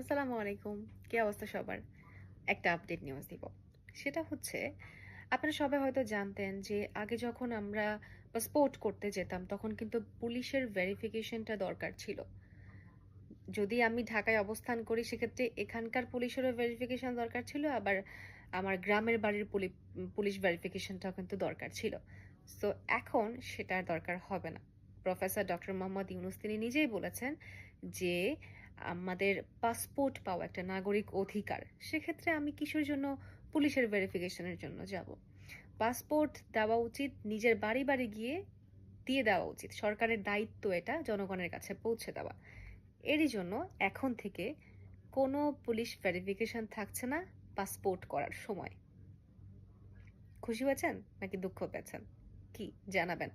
আসসালামু আলাইকুম। কি অবস্থা সবার? একটা আপডেট নিউজ দিব। সেটা হচ্ছে আপনারা সবাই হয়তো জানতেন যে আগে যখন আমরা পাসপোর্ট করতে যেতাম তখন কিন্তু পুলিশের ভেরিফিকেশনটা দরকার ছিল। যদি আমি ঢাকায় অবস্থান করি সেক্ষেত্রে এখানকার পুলিশেরও ভেরিফিকেশন দরকার ছিল। আবার আমার গ্রামের বাড়ির পুলিশ ভেরিফিকেশনটাও কিন্তু দরকার ছিল। সো এখন সেটা আর দরকার হবে না। প্রফেসর ডক্টর মোহাম্মদ ইউনুস তিনি নিজেই বলেছেন যে আমাদের পাসপোর্ট পাওয়া একটা নাগরিক অধিকার। সেক্ষেত্রে আমি কিসের জন্য পুলিশের ভেরিফিকেশনের জন্য যাব? পাসপোর্ট দেওয়া উচিত নিজের বাড়ি গিয়ে দিয়ে দেওয়া উচিত। সরকারের দায়িত্ব এটা জনগণের কাছে পৌঁছে দেওয়া। এরই জন্য এখন থেকে কোনো পুলিশ ভেরিফিকেশন থাকছে না পাসপোর্ট করার সময়। খুশি হয়েছেন নাকি দুঃখ পেয়েছেন? কি জানাবেন?